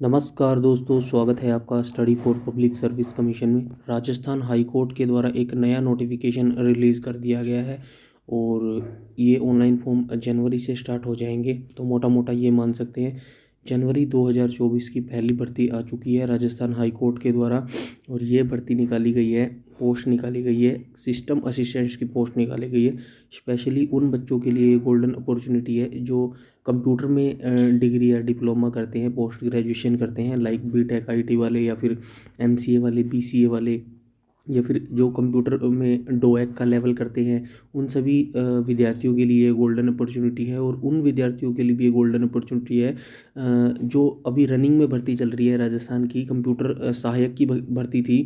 नमस्कार दोस्तों, स्वागत है आपका study for public service commission में। राजस्थान हाई कोर्ट के द्वारा एक नया नोटिफिकेशन रिलीज़ कर दिया गया है और ये ऑनलाइन फॉर्म जनवरी से स्टार्ट हो जाएंगे। तो मोटा मोटा ये मान सकते हैं जनवरी 2024 की पहली भर्ती आ चुकी है राजस्थान हाई कोर्ट के द्वारा। और ये भर्ती निकाली गई है, पोस्ट निकाली गई है, सिस्टम असिस्टेंट्स की पोस्ट निकाली गई है। स्पेशली उन बच्चों के लिए ये गोल्डन अपॉर्चुनिटी है जो कंप्यूटर में डिग्री या डिप्लोमा करते हैं, पोस्ट ग्रेजुएशन करते हैं, लाइक बीटेक आईटी वाले या फिर एमसीए वाले, बीसीए वाले, या फिर जो कंप्यूटर में डोएक का लेवल करते हैं। उन सभी विद्यार्थियों के लिए गोल्डन अपॉर्चुनिटी है। और उन विद्यार्थियों के लिए भी ये गोल्डन अपॉर्चुनिटी है जो अभी रनिंग में भर्ती चल रही है। राजस्थान की कंप्यूटर सहायक की भर्ती थी,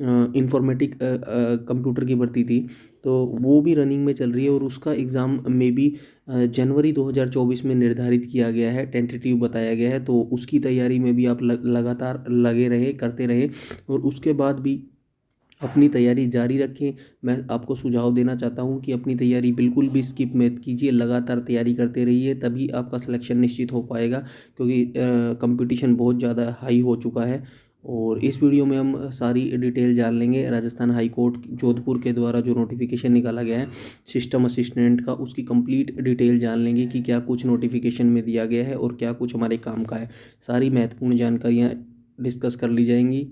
इंफॉर्मेटिक कंप्यूटर की भर्ती थी, तो वो भी रनिंग में चल रही है और उसका एग्ज़ाम में भी जनवरी 2024 में निर्धारित किया गया है, टेंटेटिव बताया गया है। तो उसकी तैयारी में भी आप लगातार लगे रहें, करते रहें और उसके बाद भी अपनी तैयारी जारी रखें। मैं आपको सुझाव देना चाहता हूं कि अपनी तैयारी बिल्कुल भी स्किप मत कीजिए, लगातार तैयारी करते रहिए, तभी आपका सिलेक्शन निश्चित हो पाएगा, क्योंकि कंपटीशन बहुत ज़्यादा हाई हो चुका है। और इस वीडियो में हम सारी डिटेल जान लेंगे राजस्थान हाई कोर्ट जोधपुर के द्वारा जो नोटिफिकेशन निकाला गया है सिस्टम असिस्टेंट का, उसकी कंप्लीट डिटेल जान लेंगे कि क्या कुछ नोटिफिकेशन में दिया गया है और क्या कुछ हमारे काम का है। सारी महत्वपूर्ण जानकारियाँ डिस्कस कर ली जाएंगी।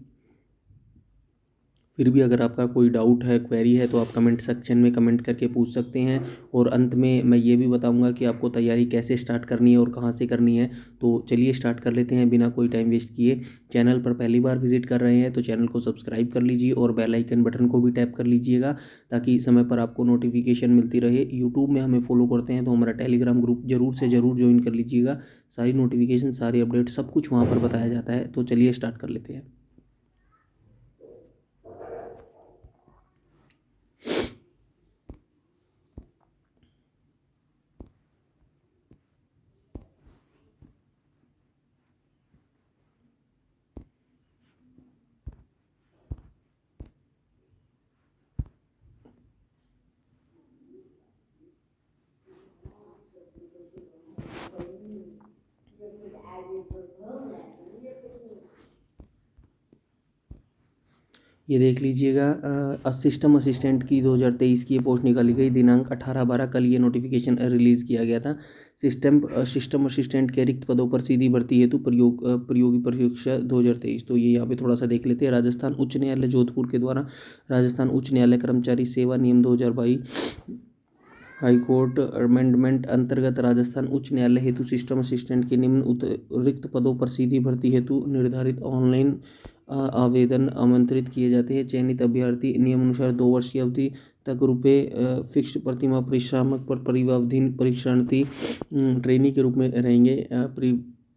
फिर भी अगर आपका कोई डाउट है, क्वेरी है, तो आप कमेंट सेक्शन में कमेंट करके पूछ सकते हैं। और अंत में मैं ये भी बताऊंगा कि आपको तैयारी कैसे स्टार्ट करनी है और कहाँ से करनी है। तो चलिए स्टार्ट कर लेते हैं बिना कोई टाइम वेस्ट किए। चैनल पर पहली बार विजिट कर रहे हैं तो चैनल को सब्सक्राइब कर लीजिए और बेल आइकन बटन को भी टैप कर लीजिएगा, ताकि समय पर आपको नोटिफिकेशन मिलती रहे। यूट्यूब में हमें फॉलो करते हैं तो हमारा टेलीग्राम ग्रुप जरूर से ज़रूर ज्वाइन कर लीजिएगा। सारी नोटिफिकेशन, सारी अपडेट, सब कुछ वहाँ पर बताया जाता है। तो चलिए स्टार्ट कर लेते हैं। ये देख लीजिएगा, सिस्टम असिस्टेंट की 2023 की ये पोस्ट निकाली गई, दिनांक 18/12 कल ये नोटिफिकेशन रिलीज़ किया गया था। सिस्टम असिस्टेंट के रिक्त पदों पर सीधी भर्ती हेतु प्रतियोगी परीक्षा 2023। तो ये यहाँ पे थोड़ा सा देख लेते हैं। राजस्थान उच्च न्यायालय जोधपुर के द्वारा राजस्थान उच्च न्यायालय कर्मचारी सेवा नियम 2022 हाई कोर्ट अमेंडमेंट अंतर्गत राजस्थान उच्च न्यायालय हेतु सिस्टम असिस्टेंट के निम्न रिक्त पदों पर सीधी भर्ती हेतु निर्धारित ऑनलाइन आवेदन आमंत्रित किए जाते हैं। चयनित अभ्यर्थी नियमानुसार 2 वर्षीय अवधि तक रुपये फिक्स्ड प्रतिमाह परिश्रमक पर परिवावधि परीक्षार्थी ट्रेनी के रूप में रहेंगे।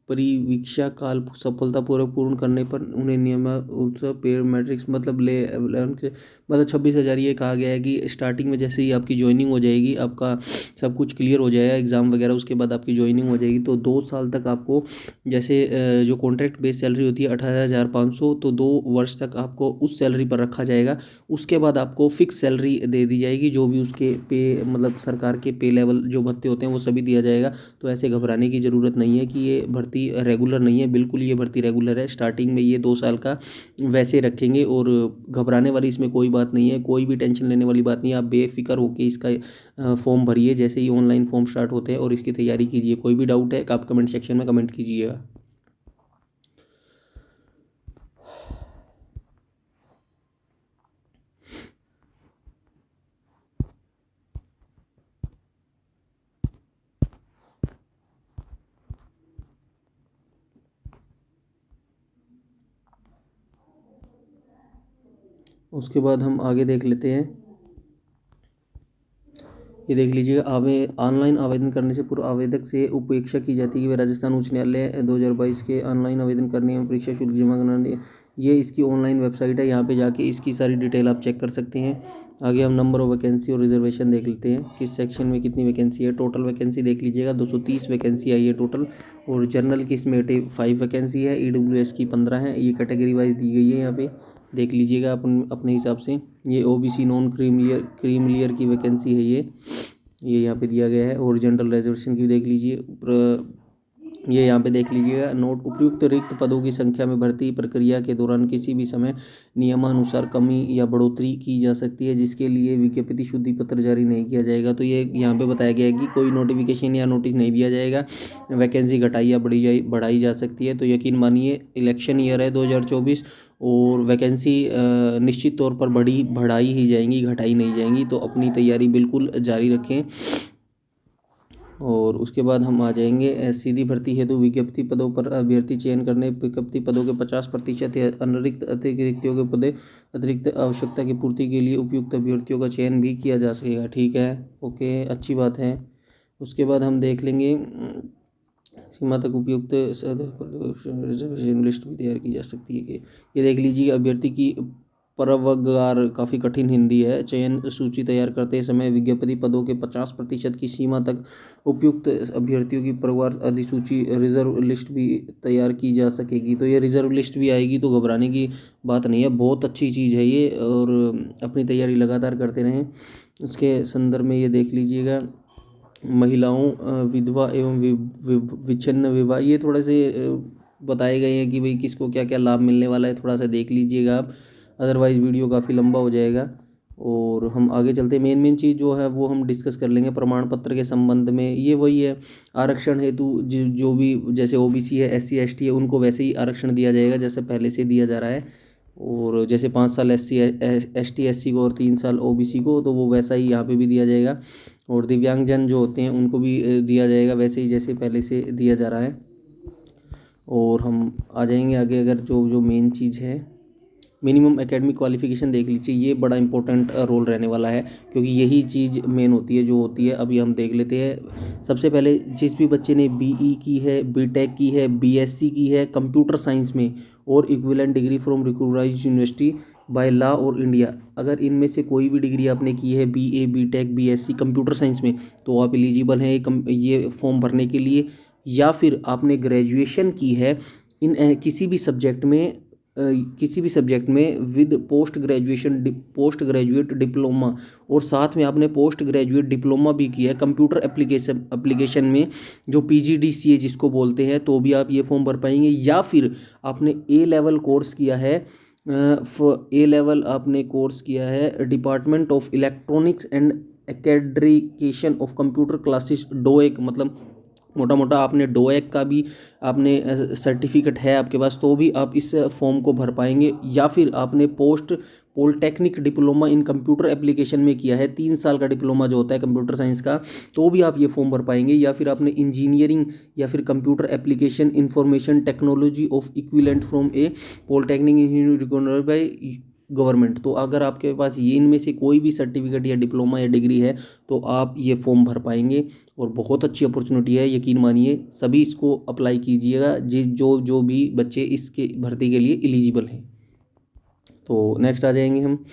परिवीक्षा काल सफलतापूर्वक पूर्ण करने पर उन्हें नियमानुसार पे मैट्रिक्स मतलब 26,000 ये कहा गया है कि स्टार्टिंग में जैसे ही आपकी ज्वाइनिंग हो जाएगी, आपका सब कुछ क्लियर हो जाएगा एग्ज़ाम वगैरह, उसके बाद आपकी ज्वाइनिंग हो जाएगी तो 2 साल तक आपको, जैसे जो कॉन्ट्रैक्ट बेस सैलरी होती है 18,500, तो 2 वर्ष तक आपको उस सैलरी पर रखा जाएगा। उसके बाद आपको फिक्स सैलरी दे दी जाएगी, जो भी उसके पे मतलब सरकार के पे लेवल जो भत्ते होते हैं वो सभी दिया जाएगा। तो ऐसे घबराने की ज़रूरत नहीं है कि ये भर्ती रेगुलर नहीं है, बिल्कुल ये भर्ती रेगुलर है। स्टार्टिंग में ये 2 साल का वैसे रखेंगे और घबराने वाली इसमें कोई बात नहीं है, कोई भी टेंशन लेने वाली बात नहीं है। आप बेफिक्र होकर इसका फॉर्म भरिए जैसे ही ऑनलाइन फॉर्म स्टार्ट होते हैं और इसकी तैयारी कीजिए। कोई भी डाउट है आप कमेंट सेक्शन में कमेंट कीजिएगा। उसके बाद हम आगे देख लेते हैं। ये देख लीजिएगा, ऑनलाइन आवेदन करने से पूर्व आवेदक से उपेक्षा की जाती है कि वे राजस्थान उच्च न्यायालय 2022 के ऑनलाइन आवेदन करने में परीक्षा शुल्क जमा करना। ये इसकी ऑनलाइन वेबसाइट है, यहाँ पे जाके इसकी सारी डिटेल आप चेक कर सकते हैं। आगे हम नंबर ऑफ वैकेंसी और रिजर्वेशन देख लेते हैं, किस सेक्शन में कितनी वैकेंसी है। टोटल वैकेंसी देख लीजिएगा, 230 वैकेंसी आई है टोटल। और जनरल की इसमें 5 वैकेंसी है, EWS की 15 है। ये कैटेगरी वाइज दी गई है, यहाँ पे देख लीजिएगा अपने हिसाब से। ये OBC नॉन क्रीमिलियर की वैकेंसी है, ये यहाँ पे दिया गया है। और जनरल रिजर्वेशन की देख लीजिए, ये यहाँ पे देख लीजिएगा नोट। उपयुक्त रिक्त पदों की संख्या में भर्ती प्रक्रिया के दौरान किसी भी समय नियमानुसार कमी या बढ़ोतरी की जा सकती है, जिसके लिए विज्ञप्ति शुद्धि पत्र जारी नहीं किया जाएगा। तो ये यहाँ पे बताया गया है कि कोई नोटिफिकेशन या नोटिस नहीं दिया जाएगा, वैकेंसी घटाई या बढ़ाई जा सकती है। तो यकीन मानिए इलेक्शन ईयर है 2024 और वैकेंसी निश्चित तौर पर बढ़ाई ही जाएंगी, घटाई नहीं जाएंगी। तो अपनी तैयारी बिल्कुल जारी रखें। और उसके बाद हम आ जाएंगे सीधी भर्ती हेतु विज्ञप्ति पदों पर अभ्यर्थी चयन करने। विज्ञप्ति पदों के 50% या अतिरिक्त रिक्तियों के पदे अतिरिक्त आवश्यकता की पूर्ति के लिए उपयुक्त अभ्यर्थियों का चयन भी किया जा सकेगा। ठीक है, ओके, अच्छी बात है। उसके बाद हम देख लेंगे सीमा तक उपयुक्त रिजर्वेशन लिस्ट भी तैयार की जा सकती है कि ये देख लीजिए अभ्यर्थी की परवगार काफ़ी कठिन हिंदी है। चयन सूची तैयार करते समय विज्ञप्ति पदों के 50% की सीमा तक उपयुक्त अभ्यर्थियों की परिवार अधिसूची रिजर्व लिस्ट भी तैयार की जा सकेगी। तो ये रिजर्व लिस्ट भी आएगी, तो घबराने की बात नहीं है, बहुत अच्छी चीज़ है ये। और अपनी तैयारी लगातार करते रहें। इसके संदर्भ में ये देख लीजिएगा महिलाओं, विधवा एवं विच्छिन्न विवाह, ये थोड़े से बताए गए हैं कि भाई किसको क्या क्या लाभ मिलने वाला है, थोड़ा सा देख लीजिएगा आप, अदरवाइज़ वीडियो काफ़ी लंबा हो जाएगा। और हम आगे चलते, मेन चीज़ जो है वो हम डिस्कस कर लेंगे प्रमाण पत्र के संबंध में। ये वही है, आरक्षण हेतु जो भी जैसे ओबीसी है, एससी एसटी है, उनको वैसे ही आरक्षण दिया जाएगा जैसे पहले से दिया जा रहा है। और जैसे 5 साल एससी एसटी एससी को और 3 साल ओबीसी को, तो वो वैसा ही यहाँ पे भी दिया जाएगा। और दिव्यांगजन जो होते हैं उनको भी दिया जाएगा वैसे ही जैसे पहले से दिया जा रहा है। और हम आ जाएंगे आगे, अगर जो जो मेन चीज़ है मिनिमम एकेडमिक क्वालिफिकेशन देख लीजिए, ये बड़ा इंपॉर्टेंट रोल रहने वाला है, क्योंकि यही चीज़ मेन होती है जो होती है। अभी हम देख लेते हैं। सबसे पहले जिस भी बच्चे ने बीई की है, बीटेक की है, बीएससी की है कंप्यूटर साइंस में और equivalent degree from recognized university by law और इंडिया, अगर इनमें से कोई भी डिग्री आपने की है BA BTech BSc computer science में, तो आप एलिजिबल हैं ये फॉर्म भरने के लिए। या फिर आपने ग्रेजुएशन की है इन किसी भी सब्जेक्ट में, विद पोस्ट ग्रेजुएट डिप्लोमा, और साथ में आपने पोस्ट ग्रेजुएट डिप्लोमा भी किया है कंप्यूटर एप्लीकेशन में, जो पीजीडीसीए जिसको बोलते हैं, तो भी आप ये फॉर्म भर पाएंगे। या फिर आपने ए लेवल कोर्स किया है, department of electronics and accreditation of computer classes डोएक, मतलब मोटा मोटा आपने डोएक का भी आपने सर्टिफिकेट है आपके पास, तो भी आप इस फॉर्म को भर पाएंगे। या फिर आपने polytechnic diploma in computer application में किया है, 3 साल का डिप्लोमा जो होता है कंप्यूटर साइंस का, तो भी आप ये फॉर्म भर पाएंगे। या फिर आपने इंजीनियरिंग या फिर computer application information technology of equivalent from a polytechnic engineering recognized by government, तो अगर आपके पास ये इनमें से कोई भी सर्टिफिकेट या डिप्लोमा या डिग्री है, तो आप ये फॉर्म भर पाएंगे। और बहुत अच्छी अपॉर्चुनिटी है, यकीन मानिए सभी इसको अप्लाई कीजिएगा जो भी बच्चे इसके भर्ती के लिए एलिजिबल हैं। तो नेक्स्ट आ जाएंगे हम,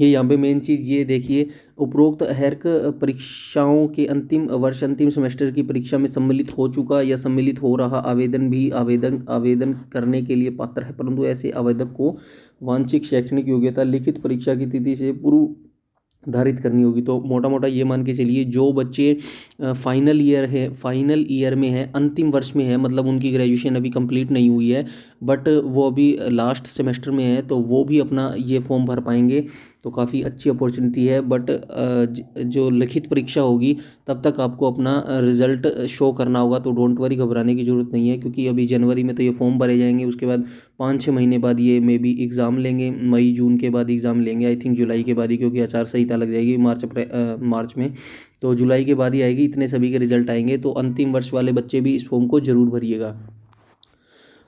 ये यहाँ पे मेन चीज़ ये देखिए, उपरोक्त हैर्क परीक्षाओं के अंतिम वर्ष अंतिम सेमेस्टर की परीक्षा में सम्मिलित हो चुका या सम्मिलित हो रहा आवेदन भी आवेदन करने के लिए पात्र है, परंतु ऐसे आवेदक को वांछित शैक्षणिक योग्यता लिखित परीक्षा की तिथि से पूर्व धारित करनी होगी। तो मोटा मोटा ये मान के चलिए, जो बच्चे फाइनल ईयर में है, अंतिम वर्ष में है, मतलब उनकी ग्रेजुएशन अभी कंप्लीट नहीं हुई है, बट वो अभी लास्ट सेमेस्टर में है, तो वो भी अपना ये फॉर्म भर पाएंगे। तो काफ़ी अच्छी अपॉर्चुनिटी है। बट जो लिखित परीक्षा होगी तब तक आपको अपना रिजल्ट शो करना होगा, तो डोंट वरी, घबराने की ज़रूरत नहीं है, क्योंकि अभी जनवरी में तो ये फॉर्म भरे जाएंगे, उसके बाद 5-6 महीने बाद ये मे बी एग्ज़ाम लेंगे, मई जून के बाद एग्ज़ाम लेंगे, आई थिंक जुलाई के बाद ही, क्योंकि आचार संहिता लग जाएगी मार्च में, तो जुलाई के बाद ही आएगी, इतने सभी के रिजल्ट आएंगे। तो अंतिम वर्ष वाले बच्चे भी इस फॉर्म को ज़रूर भरिएगा।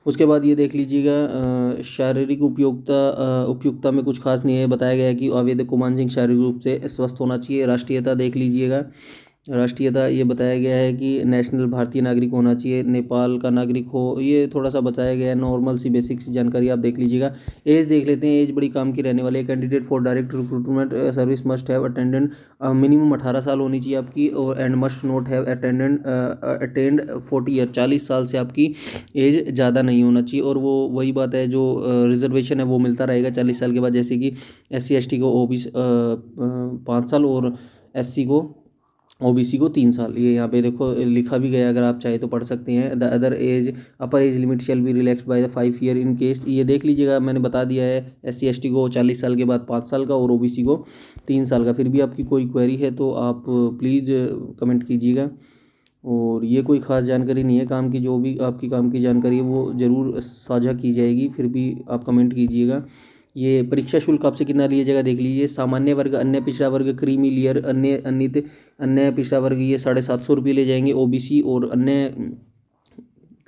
उसके बाद ये देख लीजिएगा शारीरिक उपयुक्ता में कुछ खास नहीं है, बताया गया है कि आवेदक को मानसिक शारीरिक रूप से स्वस्थ होना चाहिए। राष्ट्रीयता देख लीजिएगा, राष्ट्रीयता ये बताया गया है कि नेशनल भारतीय नागरिक होना चाहिए, नेपाल का नागरिक हो, ये थोड़ा सा बताया गया है, नॉर्मल सी बेसिक सी जानकारी आप देख लीजिएगा। एज देख लेते हैं, एज बड़ी काम की रहने वाली है। Candidate for direct recruitment service must have attendant, minimum 18 साल होनी चाहिए आपकी, और and must not have attend 40 year, 40 साल से आपकी एज ज़्यादा नहीं होना चाहिए। और वो वही बात है, जो रिजर्वेशन है वो मिलता रहेगा 40 साल के बाद, जैसे कि SC ST को OBC 5 साल और SC को ओबीसी को 3 साल, ये यहाँ पे देखो लिखा भी गया, अगर आप चाहे तो पढ़ सकते हैं। The other age upper age limit shall be relax by the 5 year in case, ये देख लीजिएगा, मैंने बता दिया है। SC ST को 40 साल के बाद 5 साल का और ओबीसी को 3 साल का। फिर भी आपकी कोई क्वेरी है तो आप प्लीज़ कमेंट कीजिएगा। और ये कोई ख़ास जानकारी नहीं है काम की, जो भी आपकी काम की जानकारी है वो ज़रूर साझा की जाएगी, फिर भी आप कमेंट कीजिएगा। ये परीक्षा शुल्क आपसे कितना लिया जाएगा देख लीजिए। सामान्य वर्ग, अन्य पिछड़ा वर्ग, क्रीमी लेयर, अन्य पिछड़ा वर्ग, ये 750 रुपये ले जाएंगे ओबीसी और अन्य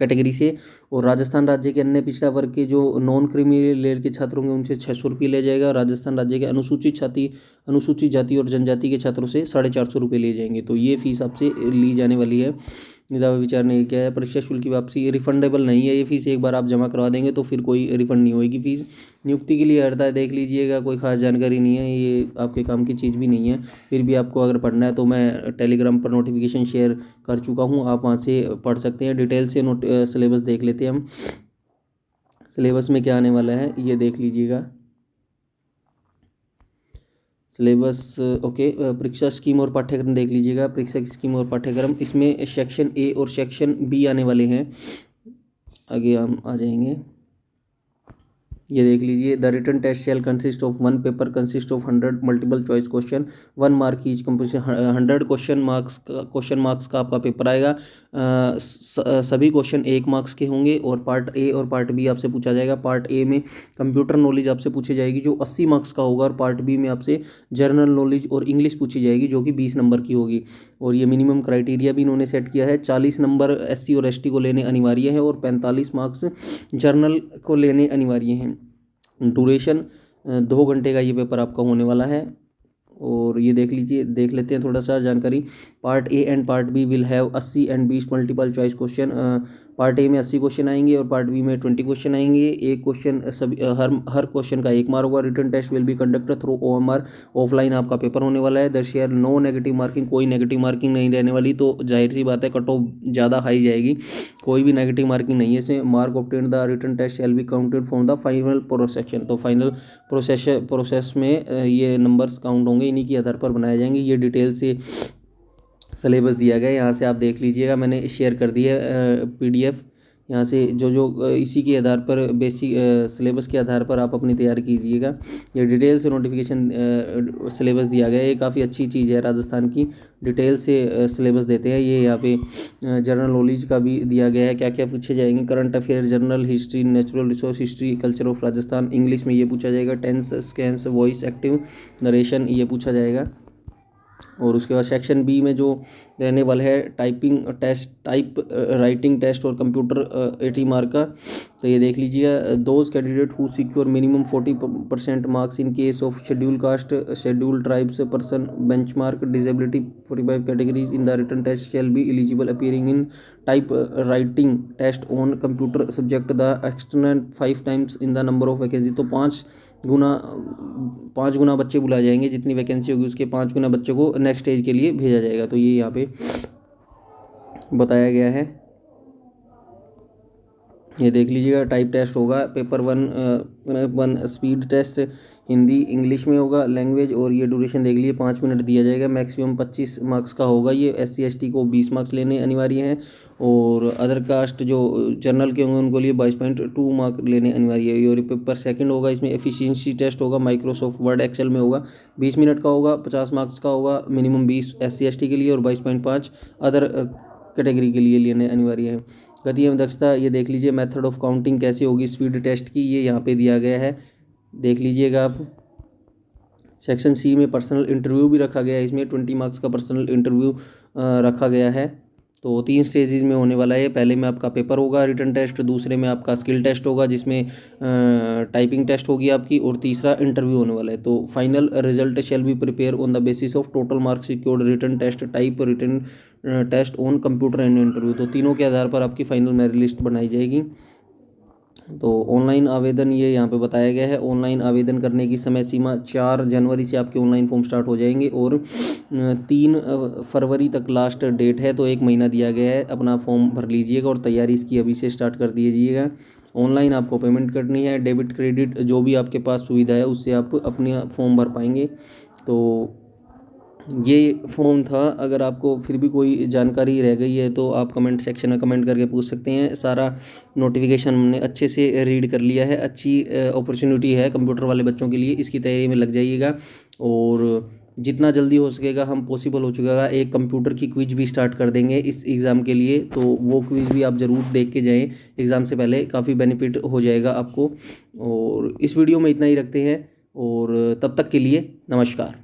कैटेगरी से। और राजस्थान राज्य के अन्य पिछड़ा वर्ग के जो नॉन क्रीमी लेयर के छात्र होंगे उनसे 600 रुपये ले जाएगा। राजस्थान राज्य के अनुसूचित जाति और जनजाति के छात्रों से 450 रुपये ले जाएंगे। तो ये फीस आपसे ली जाने वाली है। दावा विचार नहीं किया है। परीक्षा शुल्क की वापसी रिफंडेबल नहीं है, ये फीस एक बार आप जमा करवा देंगे तो फिर कोई रिफंड नहीं होगी फीस। नियुक्ति के लिए अर्हता है देख लीजिएगा, कोई खास जानकारी नहीं है, ये आपके काम की चीज़ भी नहीं है। फिर भी आपको अगर पढ़ना है तो मैं टेलीग्राम पर नोटिफिकेशन शेयर कर चुका हूँ, आप वहाँ से पढ़ सकते हैं। डिटेल से सिलेबस देख लेते हैं हम। सिलेबस में क्या आने वाला है ये देख लीजिएगा। Syllabus okay. परीक्षा स्कीम और पाठ्यक्रम देख लीजिएगा। परीक्षा की स्कीम और पाठ्यक्रम, इसमें सेक्शन ए और सेक्शन बी आने वाले हैं। आगे हम आ जाएंगे, ये देख लीजिए। The written test shall consist of 1 paper consist of 100 multiple choice question, 1 mark each composition, 100 question marks का आपका पेपर आएगा। सभी क्वेश्चन 1 मार्क्स के होंगे और पार्ट ए और पार्ट बी आपसे पूछा जाएगा। पार्ट ए में कंप्यूटर नॉलेज आपसे पूछी जाएगी जो 80 मार्क्स का होगा, और पार्ट बी में आपसे जनरल नॉलेज और इंग्लिश पूछी जाएगी जो कि 20 नंबर की होगी। और ये मिनिमम क्राइटेरिया भी इन्होंने सेट किया है, 40 नंबर SC और ST को लेने अनिवार्य है और 45 मार्क्स जर्नल को लेने अनिवार्य हैं। ड्यूरेशन 2 घंटे का ये पेपर आपका होने वाला है। और ये देख लीजिए, देख लेते हैं थोड़ा सा जानकारी। Part A and part B will have 80 and 20 multiple choice question. Part A में 80 क्वेश्चन आएंगे और पार्ट बी में 20 क्वेश्चन आएंगे। एक क्वेश्चन सभी हर क्वेश्चन का 1 मार्क होगा। Written test will be conducted through OMR, offline आपका पेपर होने वाला है। द शेयर नो नेगेटिव मार्किंग, कोई नेगेटिव मार्किंग नहीं रहने वाली, तो जाहिर सी बात है कट ऑफ ज़्यादा हाई जाएगी। कोई भी नेगेटिव मार्किंग नहीं है इसमें। Mark obtain the written test shall be counted from the final prosection, तो फाइनल प्रोसेस में ये नंबर्स काउंट होंगे, इन्हीं के आधार पर बनाए जाएंगे। ये डिटेल से सिलेबस दिया गया है, यहाँ से आप देख लीजिएगा, मैंने शेयर कर दिया है PDF। यहाँ से जो इसी के आधार पर बेसिक सिलेबस के आधार पर आप अपनी तैयारी कीजिएगा। ये डिटेल से नोटिफिकेशन सिलेबस दिया गया है, ये काफ़ी अच्छी चीज़ है। राजस्थान की डिटेल से सिलेबस देते हैं। ये यहाँ पे जनरल नॉलेज का भी दिया गया है, क्या क्या पूछे जाएंगे। Current affair, general history, natural resource history, culture of Rajasthan, English में ये पूछा जाएगा। Tense, scans, voice, active narration, ये पूछा जाएगा। और उसके बाद सेक्शन बी में जो रहने वाला है टाइपिंग टेस्ट, राइटिंग टेस्ट और कंप्यूटर 80 मार्क का। तो ये देख लीजिए। Those candidate who secure minimum 40% marks in case of schedule caste, schedule tribes person, benchmark, disability 45 categories in the written test shall be eligible appearing in type writing test on computer subject the extended 5 times in the number of vacancy. तो 5 गुना बच्चे बुलाए जाएंगे, जितनी vacancy होगी उसके 5 गुना बच्चों को next stage के लिए भेजा जाएगा। तो ये यहाँ पे बताया गया है, ये देख लीजिएगा। टाइप टेस्ट होगा paper 1 speed test Hindi English में होगा लैंग्वेज। और ये ड्यूरेशन देख लीजिए 5 मिनट दिया जाएगा। मैक्सिमम 25 मार्क्स का होगा। ये SC ST को 20 मार्क्स लेने अनिवार्य हैं और अदर कास्ट जो जनरल के होंगे उनको लिए 22.2 मार्क लेने अनिवार्य है। और पेपर सेकंड होगा, इसमें एफिशिएंसी टेस्ट होगा, माइक्रोसॉफ्ट वर्ड एक्सेल में होगा, 20 मिनट का होगा, 50 मार्क्स का होगा। मिनिमम 20 SC ST के लिए और 22.5 अदर कैटेगरी के लिए लेने अनिवार्य है। गति एवं दक्षता ये देख लीजिए। मेथड ऑफ काउंटिंग कैसे होगी स्पीड टेस्ट की, ये यहाँ पे दिया गया है, देख लीजिएगा आप। सेक्शन सी में पर्सनल इंटरव्यू भी रखा गया है, इसमें 20 मार्क्स का पर्सनल इंटरव्यू रखा गया है। तो 3 स्टेजेस में होने वाला है। पहले में आपका पेपर होगा रिटन टेस्ट, दूसरे में आपका स्किल टेस्ट होगा जिसमें टाइपिंग टेस्ट होगी आपकी, और तीसरा इंटरव्यू होने वाला है। तो final result shall be prepare on the basis of total marks secured, written test type, written test on computer and interview. तो तीनों के आधार पर आपकी फाइनल मेरिट लिस्ट बनाई जाएगी। तो ऑनलाइन आवेदन ये यहाँ पे बताया गया है। ऑनलाइन आवेदन करने की समय सीमा 4 जनवरी से आपके ऑनलाइन फॉर्म स्टार्ट हो जाएंगे और 3 फरवरी तक लास्ट डेट है। तो 1 महीना दिया गया है, अपना फॉर्म भर लीजिएगा और तैयारी इसकी अभी से स्टार्ट कर दीजिएगा। ऑनलाइन आपको पेमेंट करनी है, डेबिट क्रेडिट जो भी आपके पास सुविधा है उससे आप अपने फॉर्म भर पाएंगे। तो ये फॉर्म था। अगर आपको फिर भी कोई जानकारी रह गई है तो आप कमेंट सेक्शन में कमेंट करके पूछ सकते हैं। सारा नोटिफिकेशन हमने अच्छे से रीड कर लिया है। अच्छी अपॉर्चुनिटी है कंप्यूटर वाले बच्चों के लिए, इसकी तैयारी में लग जाइएगा। और जितना जल्दी हो सकेगा, हम पॉसिबल हो चुकेगा एक कंप्यूटर की क्विज भी स्टार्ट कर देंगे इस एग्ज़ाम के लिए, तो वो क्विज भी आप ज़रूर देख के जाएँ एग्ज़ाम से पहले, काफ़ी बेनिफिट हो जाएगा आपको। और इस वीडियो में इतना ही रखते हैं, और तब तक के लिए नमस्कार।